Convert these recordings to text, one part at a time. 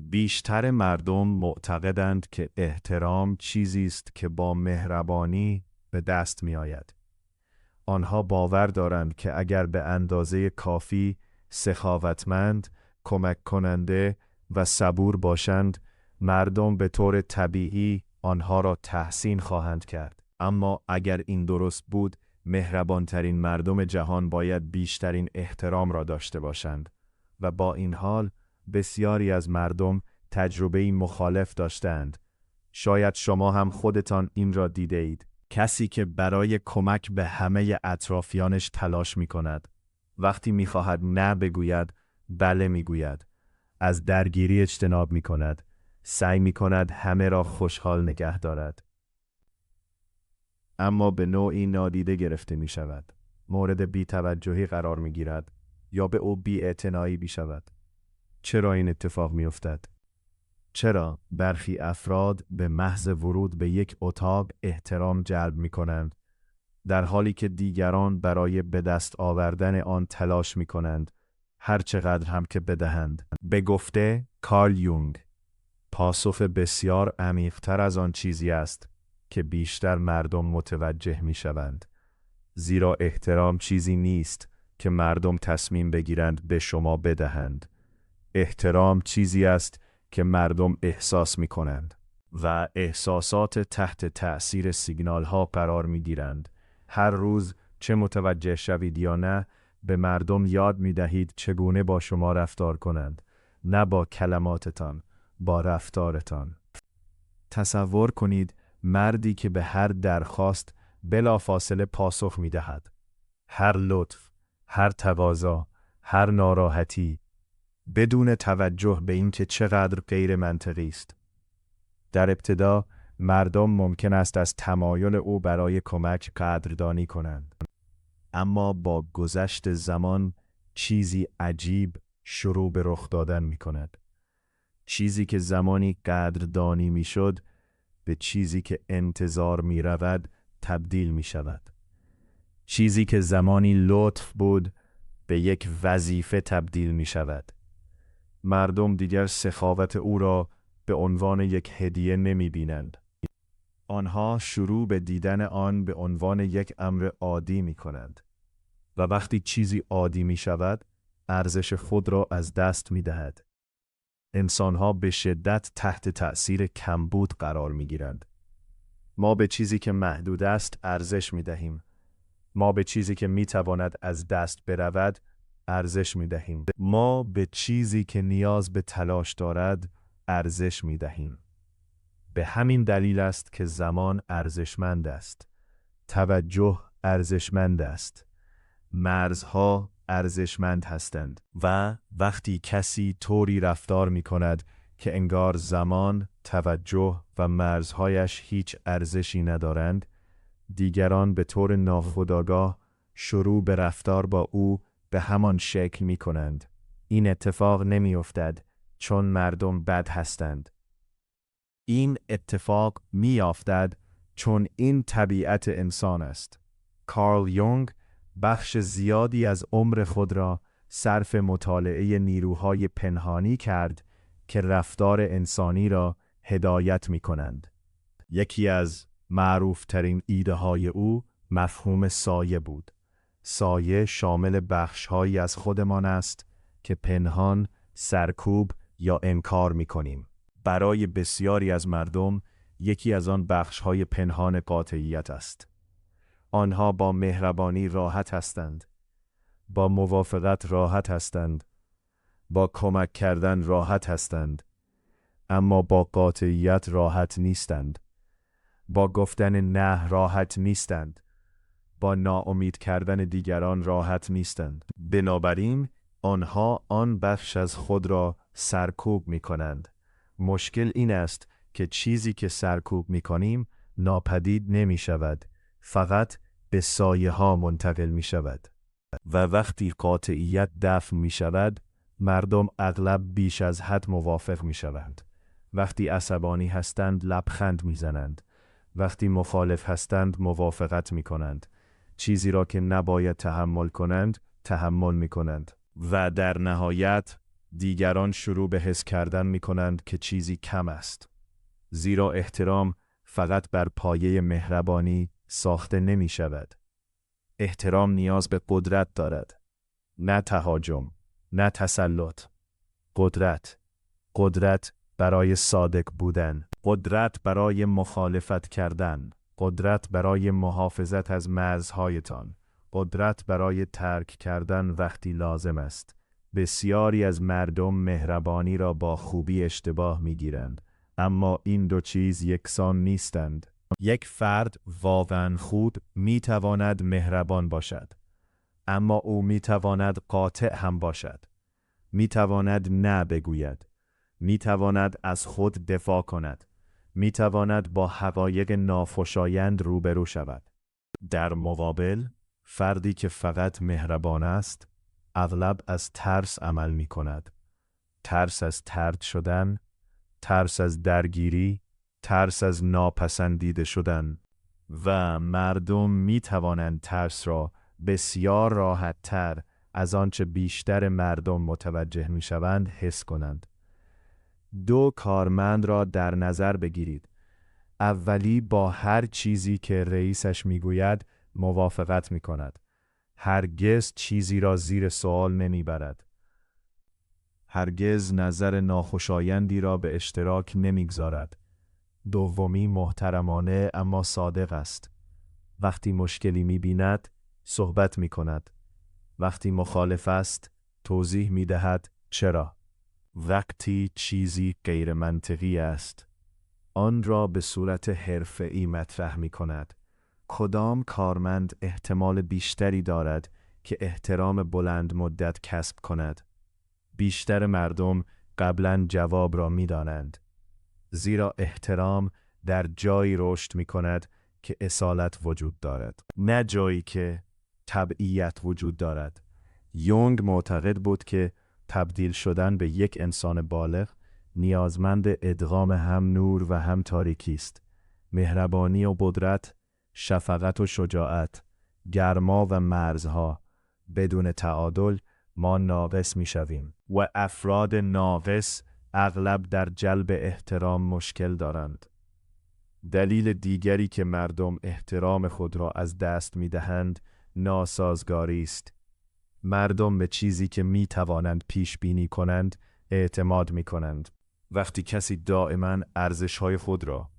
بیشتر مردم معتقدند که احترام چیزی است که با مهربانی به دست می آید. آنها باور دارند که اگر به اندازه کافی سخاوتمند، کمک کننده و صبور باشند، مردم به طور طبیعی آنها را تحسین خواهند کرد. اما اگر این درست بود، مهربانترین مردم جهان باید بیشترین احترام را داشته باشند و با این حال بسیاری از مردم تجربه‌ای مخالف داشتند. شاید شما هم خودتان این را دیده اید. کسی که برای کمک به همه اطرافیانش تلاش می کند. وقتی می خواهد نه بگوید، بله می گوید. از درگیری اجتناب می کند. سعی می کند همه را خوشحال نگه دارد. اما به نوعی نادیده گرفته می شود. مورد بی‌توجهی قرار می گیرد یا به او بی‌اعتنایی می شود. چرا این اتفاق می افتد؟ چرا برخی افراد به محض ورود به یک اتاق احترام جلب می کنند، در حالی که دیگران برای به دست آوردن آن تلاش می کنند، هر چقدر هم که بدهند؟ به گفته کارل یونگ، پاسخ بسیار عمیق‌تر از آن چیزی است که بیشتر مردم متوجه می شوند. زیرا احترام چیزی نیست که مردم تصمیم بگیرند به شما بدهند. احترام چیزی است که مردم احساس می کنند و احساسات تحت تأثیر سیگنال ها قرار می گیرند. هر روز چه متوجه شوید یا نه، به مردم یاد می دهید چگونه با شما رفتار کنند، نه با کلماتتان، با رفتارتان. تصور کنید مردی که به هر درخواست بلافاصله پاسخ می دهد. هر لطف، هر تقاضا، هر ناراحتی، بدون توجه به اینکه چقدر غیر منطقی است. در ابتدا مردم ممکن است از تمایل او برای کمک قدردانی کنند. اما با گذشت زمان چیزی عجیب شروع به رخ دادن می کند. چیزی که زمانی قدردانی می شد به چیزی که انتظار می رود تبدیل می شود. چیزی که زمانی لطف بود به یک وظیفه تبدیل می شود. مردم دیگر سخاوت او را به عنوان یک هدیه نمی بینند. آنها شروع به دیدن آن به عنوان یک امر عادی می کنند. و وقتی چیزی عادی می شود، ارزش خود را از دست می دهد. انسانها به شدت تحت تأثیر کمبود قرار می گیرند. ما به چیزی که محدود است ارزش می دهیم. ما به چیزی که می تواند از دست برود ارزش می دهیم. ما به چیزی که نیاز به تلاش دارد ارزش می دهیم. به همین دلیل است که زمان ارزشمند است. توجه ارزشمند است. مرزها ارزشمند هستند و وقتی کسی طوری رفتار می کند که انگار زمان، توجه و مرزهایش هیچ ارزشی ندارند، دیگران به طور ناخودآگاه شروع به رفتار با او به همان شکل می کنند. این اتفاق نمی افتد چون مردم بد هستند. این اتفاق می افتد چون این طبیعت انسان است. کارل یونگ بخش زیادی از عمر خود را صرف مطالعه نیروهای پنهانی کرد که رفتار انسانی را هدایت می کنند. یکی از معروفترین ایده های او مفهوم سایه بود. سایه شامل بخش‌هایی از خودمان است که پنهان، سرکوب یا انکار می کنیم. برای بسیاری از مردم یکی از آن بخش‌های پنهان قاطعیت است. آنها با مهربانی راحت هستند. با موافقت راحت هستند. با کمک کردن راحت هستند. اما با قاطعیت راحت نیستند. با گفتن نه راحت نیستند. با ناامید کردن دیگران راحت نیستند. بنابراین آنها آن بخش از خود را سرکوب می کنند. مشکل این است که چیزی که سرکوب می کنیم ناپدید نمی شود. فقط به سایه ها منتقل می شود. و وقتی قاطعیت دفع می شود، مردم اغلب بیش از حد موافق می شوند. وقتی عصبانی هستند لبخند می زنند. وقتی مخالف هستند موافقت می کنند. چیزی را که نباید تحمل کنند تحمل می کنند. و در نهایت دیگران شروع به حس کردن می کنند که چیزی کم است. زیرا احترام فقط بر پایه مهربانی ساخته نمی شود. احترام نیاز به قدرت دارد. نه تهاجم، نه تسلط. قدرت برای صادق بودن، قدرت برای مخالفت کردن، قدرت برای محافظت از مرزهایتان، قدرت برای ترک کردن وقتی لازم است. بسیاری از مردم مهربانی را با خوبی اشتباه می‌گیرند، اما این دو چیز یکسان نیستند. یک فرد واقعاً خود می‌تواند مهربان باشد، اما او می‌تواند قاطع هم باشد. می‌تواند نه بگوید. می‌تواند از خود دفاع کند. می‌تواند با حقایق ناخوشایند روبرو شود. در مقابل، فردی که فقط مهربان است، اغلب از ترس عمل می‌کند. ترس از طرد شدن، ترس از درگیری، ترس از ناپسندیده شدن. و مردم می‌توانند ترس را بسیار راحت‌تر از آنچه بیشتر مردم متوجه می‌شوند حس کنند. دو کارمند را در نظر بگیرید. اولی با هر چیزی که رئیسش میگوید موافقت میکند. هرگز چیزی را زیر سوال نمیبرد. هرگز نظر ناخوشایندی را به اشتراک نمیگذارد. دومی محترمانه اما صادق است. وقتی مشکلی میبیند صحبت میکند. وقتی مخالف است توضیح میدهد چرا. وقتی چیزی غیر منطقی است آن را به صورت حرفه‌ای مطرح می کند. کدام کارمند احتمال بیشتری دارد که احترام بلند مدت کسب کند؟ بیشتر مردم قبلاً جواب را می دانند. زیرا احترام در جایی رشد می کند که اصالت وجود دارد، نه جایی که تبعیت وجود دارد. یونگ معتقد بود که تبدیل شدن به یک انسان بالغ نیازمند ادغام هم نور و هم تاریکی است. مهربانی و قدرت، شفقت و شجاعت، گرما و مرزها. بدون تعادل ما ناقص می شویم و افراد ناقص اغلب در جلب احترام مشکل دارند. دلیل دیگری که مردم احترام خود را از دست می دهند ناسازگاری است. مردم به چیزی که می توانند پیش بینی کنند اعتماد می کنند. وقتی کسی دائما ارزش‌های خود را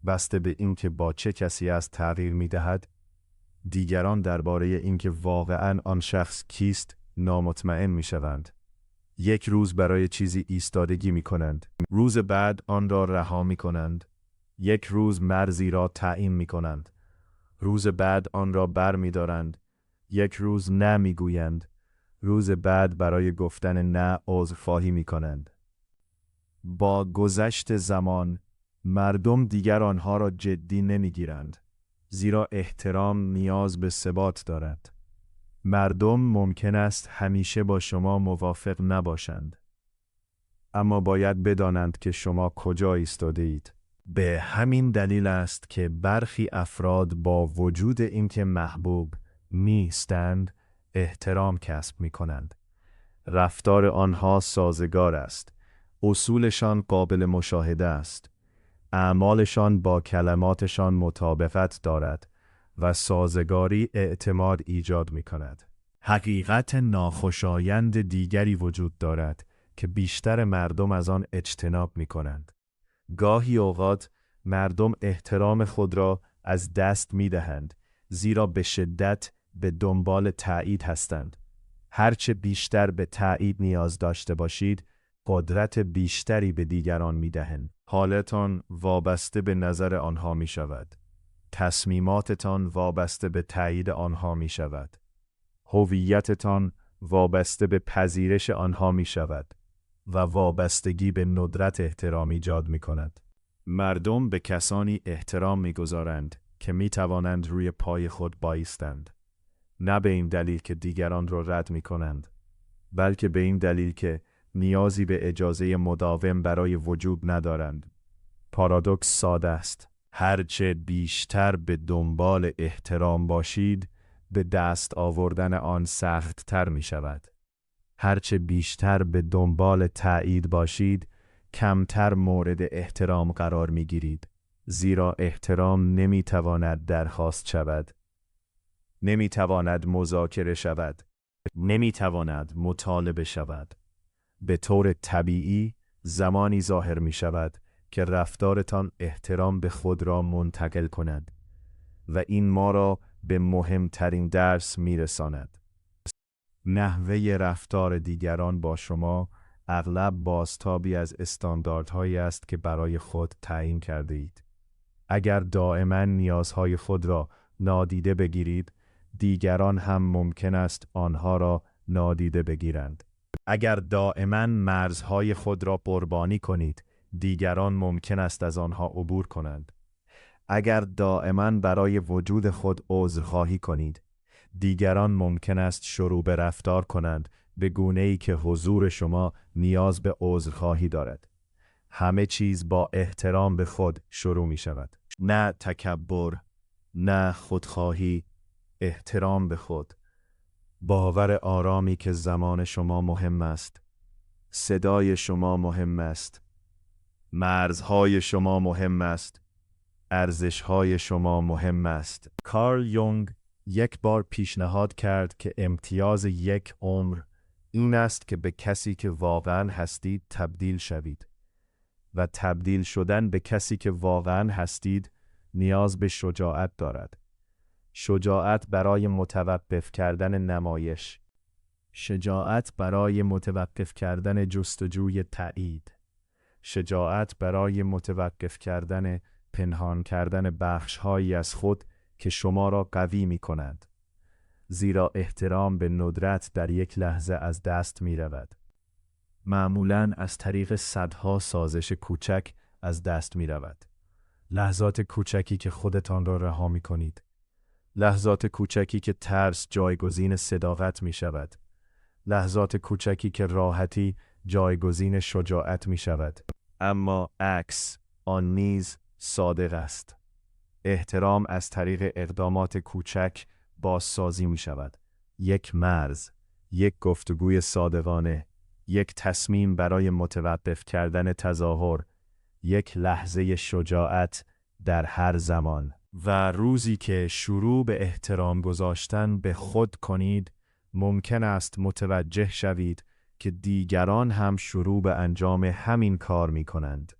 بسته به اینکه با چه کسی است تغییر می دهد، دیگران درباره اینکه واقعاً آن شخص کیست نامطمئن می شوند. یک روز برای چیزی ایستادگی می کنند، روز بعد آن را رها می کنند. یک روز مرزی را تعیین می کنند، روز بعد آن را بر می دارند. یک روز نه می گویند، روز بعد برای گفتن نه عذرخواهی می کنند. با گذشت زمان مردم دیگر آنها را جدی نمی گیرند، زیرا احترام نیاز به ثبات دارد. مردم ممکن است همیشه با شما موافق نباشند، اما باید بدانند که شما کجا ایستاده اید. به همین دلیل است که برخی افراد با وجود اینکه محبوب نیستند احترام کسب می کنند. رفتار آنها سازگار است. اصولشان قابل مشاهده است. اعمالشان با کلماتشان مطابقت دارد و سازگاری اعتماد ایجاد می کند. حقیقت ناخوشایند دیگری وجود دارد که بیشتر مردم از آن اجتناب می کنند. گاهی اوقات مردم احترام خود را از دست می دهند، زیرا به شدت به دنبال تایید هستند. هرچه بیشتر به تایید نیاز داشته باشید، قدرت بیشتری به دیگران می دهند. حالتان وابسته به نظر آنها می شود. تصمیماتتان وابسته به تایید آنها می شود. هویتتان وابسته به پذیرش آنها می شود و وابستگی به ندرت احترام ایجاد می کند. مردم به کسانی احترام می گذارند که می توانند روی پای خود بایستند. نه به این دلیل که دیگران را رد می کنند، بلکه به این دلیل که نیازی به اجازه مداوم برای وجود ندارند. پارادوکس ساده است. هرچه بیشتر به دنبال احترام باشید، به دست آوردن آن سخت تر می شود. هرچه بیشتر به دنبال تایید باشید، کمتر مورد احترام قرار می گیرید. زیرا احترام نمی تواند درخواست شود. نمی تواند مذاکره شود. نمی تواند مطالبه شود. به طور طبیعی زمانی ظاهر می شود که رفتارتان احترام به خود را منتقل کند و این ما را به مهمترین درس می رساند. نحوه رفتار دیگران با شما اغلب بازتابی از استانداردهایی است که برای خود تعیین کرده اید. اگر دائما نیازهای خود را نادیده بگیرید، دیگران هم ممکن است آنها را نادیده بگیرند. اگر دائما مرزهای خود را قربانی کنید، دیگران ممکن است از آنها عبور کنند. اگر دائما برای وجود خود عذرخواهی کنید، دیگران ممکن است شروع به رفتار کنند به گونه‌ای که حضور شما نیاز به عذرخواهی دارد. همه چیز با احترام به خود شروع می شود. نه تکبر، نه خودخواهی، احترام به خود. باور آرامی که زمان شما مهم است. صدای شما مهم است. مرزهای شما مهم است. ارزشهای شما مهم است. کارل یونگ یک بار پیشنهاد کرد که امتیاز یک عمر این است که به کسی که واقعا هستید تبدیل شوید. و تبدیل شدن به کسی که واقعا هستید نیاز به شجاعت دارد. شجاعت برای متوقف کردن نمایش. شجاعت برای متوقف کردن جستجوی تایید. شجاعت برای متوقف کردن پنهان کردن بخش‌هایی از خود که شما را قوی می کنند. زیرا احترام به ندرت در یک لحظه از دست می رود. معمولاً از طریق صدها سازش کوچک از دست می رود. لحظات کوچکی که خودتان را رها می کنید. لحظات کوچکی که ترس جایگزین صداقت می شود. لحظات کوچکی که راحتی جایگزین شجاعت می شود. اما عکس آن نیز صادق است. احترام از طریق اقدامات کوچک بازسازی می شود. یک مرز، یک گفتگوی صادقانه، یک تصمیم برای متوقف کردن تظاهر، یک لحظه شجاعت در هر زمان. و روزی که شروع به احترام گذاشتن به خود کنید، ممکن است متوجه شوید که دیگران هم شروع به انجام همین کار می کنند.